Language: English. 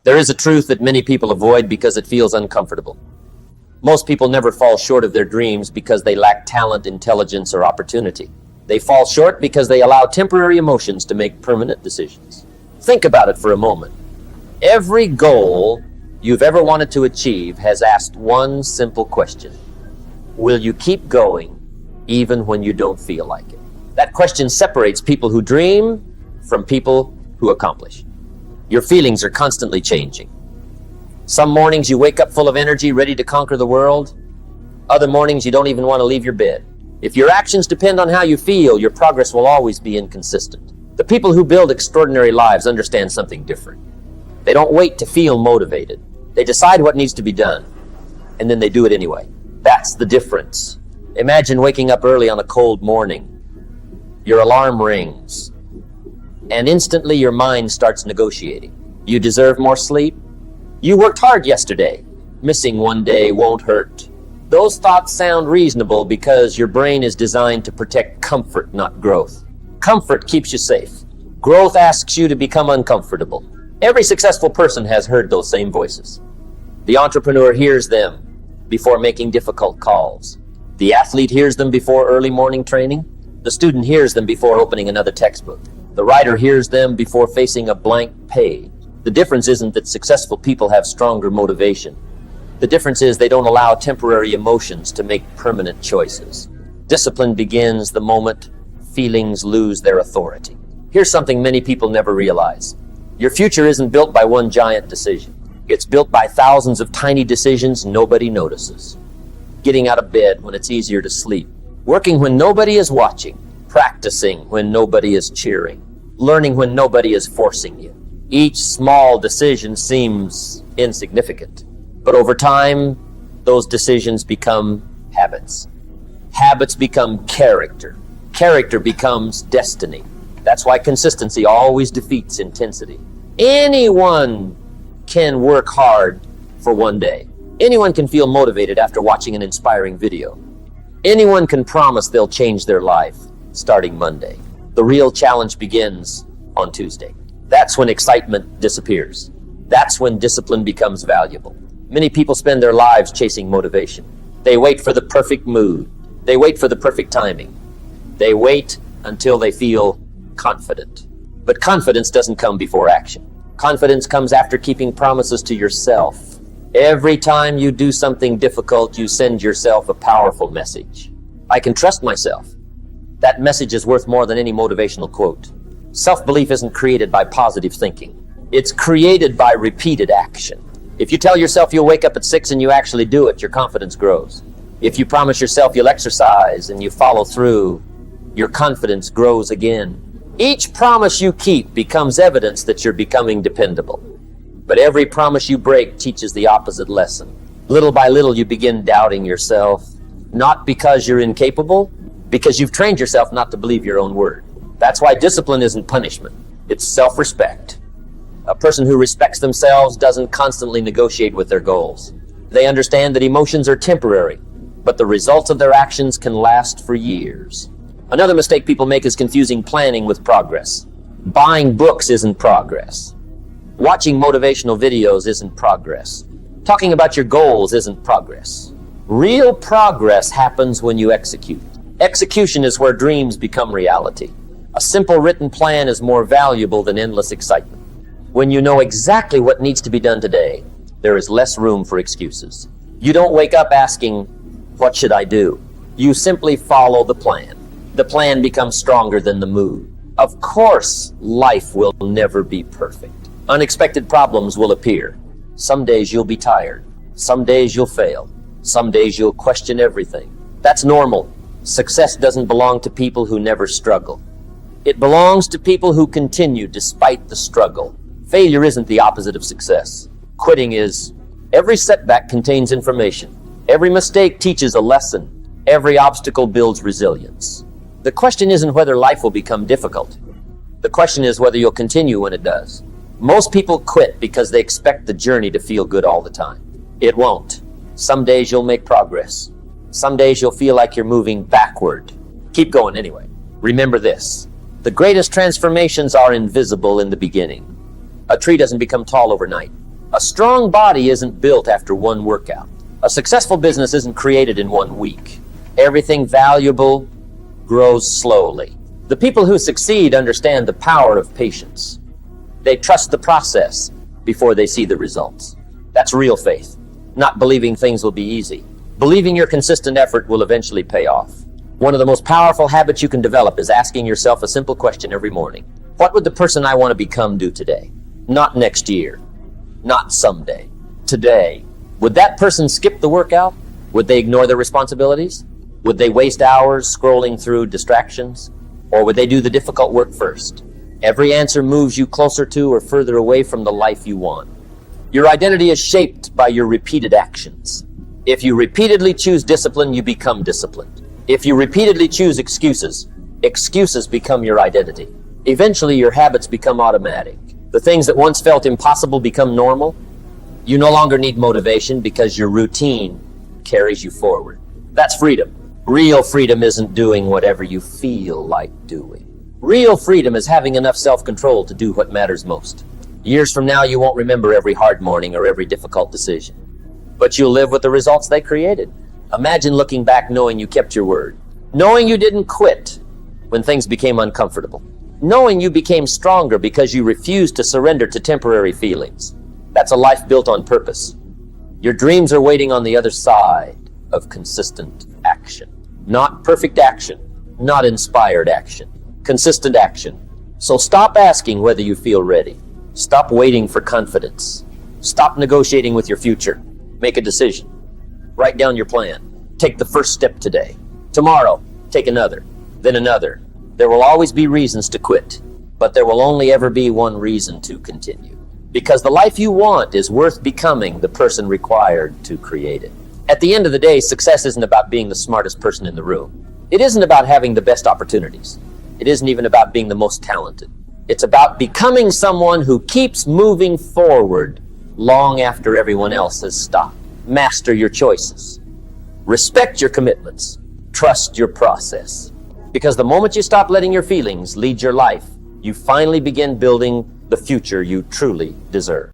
There is a truth that many people avoid because it feels uncomfortable. Most people never fall short of their dreams because they lack talent, intelligence, or opportunity. They fall short because they allow temporary emotions to make permanent decisions. Think about it for a moment. Every goal you've ever wanted to achieve has asked one simple question. Will you keep going even when you don't feel like it? That question separates people who dream from people who accomplish. Your feelings are constantly changing. Some mornings you wake up full of energy, ready to conquer the world. Other mornings you don't even want to leave your bed. If your actions depend on how you feel, your progress will always be inconsistent. The people who build extraordinary lives understand something different. They don't wait to feel motivated. They decide what needs to be done, and then they do it anyway. That's the difference. Imagine waking up early on a cold morning. Your alarm rings, and instantly your mind starts negotiating. You deserve more sleep. You worked hard yesterday. Missing one day won't hurt. Those thoughts sound reasonable because your brain is designed to protect comfort, not growth. Comfort keeps you safe. Growth asks you to become uncomfortable. Every successful person has heard those same voices. The entrepreneur hears them before making difficult calls. The athlete hears them before early morning training. The student hears them before opening another textbook. The writer hears them before facing a blank page. The difference isn't that successful people have stronger motivation. The difference is they don't allow temporary emotions to make permanent choices. Discipline begins the moment feelings lose their authority. Here's something many people never realize. Your future isn't built by one giant decision. It's built by thousands of tiny decisions nobody notices. Getting out of bed when it's easier to sleep. Working when nobody is watching. Practicing when nobody is cheering. Learning when nobody is forcing you. Each small decision seems insignificant, but over time, those decisions become habits. Habits become character. Character becomes destiny. That's why consistency always defeats intensity. Anyone can work hard for one day. Anyone can feel motivated after watching an inspiring video. Anyone can promise they'll change their life starting Monday. The real challenge begins on Tuesday. That's when excitement disappears. That's when discipline becomes valuable. Many people spend their lives chasing motivation. They wait for the perfect mood. They wait for the perfect timing. They wait until they feel confident. But confidence doesn't come before action. Confidence comes after keeping promises to yourself. Every time you do something difficult, you send yourself a powerful message. I can trust myself. That message is worth more than any motivational quote. Self-belief isn't created by positive thinking. It's created by repeated action. If you tell yourself you'll wake up at 6 and you actually do it, your confidence grows. If you promise yourself you'll exercise and you follow through, your confidence grows again. Each promise you keep becomes evidence that you're becoming dependable. But every promise you break teaches the opposite lesson. Little by little, you begin doubting yourself, not because you're incapable, because you've trained yourself not to believe your own word. That's why discipline isn't punishment. It's self-respect. A person who respects themselves doesn't constantly negotiate with their goals. They understand that emotions are temporary, but the results of their actions can last for years. Another mistake people make is confusing planning with progress. Buying books isn't progress. Watching motivational videos isn't progress. Talking about your goals isn't progress. Real progress happens when you execute. Execution is where dreams become reality. A simple written plan is more valuable than endless excitement. When you know exactly what needs to be done today, there is less room for excuses. You don't wake up asking, "What should I do?" You simply follow the plan. The plan becomes stronger than the mood. Of course, life will never be perfect. Unexpected problems will appear. Some days you'll be tired. Some days you'll fail. Some days you'll question everything. That's normal. Success doesn't belong to people who never struggle. It belongs to people who continue despite the struggle. Failure isn't the opposite of success. Quitting is. Every setback contains information. Every mistake teaches a lesson. Every obstacle builds resilience. The question isn't whether life will become difficult. The question is whether you'll continue when it does. Most people quit because they expect the journey to feel good all the time. It won't. Some days you'll make progress. Some days you'll feel like you're moving backward. Keep going anyway. Remember this. The greatest transformations are invisible in the beginning. A tree doesn't become tall overnight. strong body isn't built after one workout. A successful business isn't created in 1 week. Everything valuable grows slowly. The people who succeed understand the power of patience. They trust the process before they see the results. That's real faith, not believing things will be easy. Believing your consistent effort will eventually pay off. One of the most powerful habits you can develop is asking yourself a simple question every morning. What would the person I want to become do today? Not next year, not someday, today. Would that person skip the workout? Would they ignore their responsibilities? Would they waste hours scrolling through distractions? Or would they do the difficult work first? Every answer moves you closer to or further away from the life you want. Your identity is shaped by your repeated actions. If you repeatedly choose discipline, you become disciplined. If you repeatedly choose excuses, excuses become your identity. Eventually, your habits become automatic. The things that once felt impossible become normal. You no longer need motivation because your routine carries you forward. That's freedom. Real freedom isn't doing whatever you feel like doing. Real freedom is having enough self-control to do what matters most. Years from now, you won't remember every hard morning or every difficult decision, but you'll live with the results they created. Imagine looking back knowing you kept your word, knowing you didn't quit when things became uncomfortable, knowing you became stronger because you refused to surrender to temporary feelings. That's a life built on purpose. Your dreams are waiting on the other side of consistent action. Not perfect action, not inspired action, consistent action. So stop asking whether you feel ready. Stop waiting for confidence. Stop negotiating with your future. Make a decision. Write down your plan. Take the first step today. Tomorrow, take another, then another. There will always be reasons to quit, but there will only ever be one reason to continue. Because the life you want is worth becoming the person required to create it. At the end of the day, success isn't about being the smartest person in the room. It isn't about having the best opportunities. It isn't even about being the most talented. It's about becoming someone who keeps moving forward long after everyone else has stopped. Master your choices. Respect your commitments. Trust your process. Because the moment you stop letting your feelings lead your life, you finally begin building the future you truly deserve.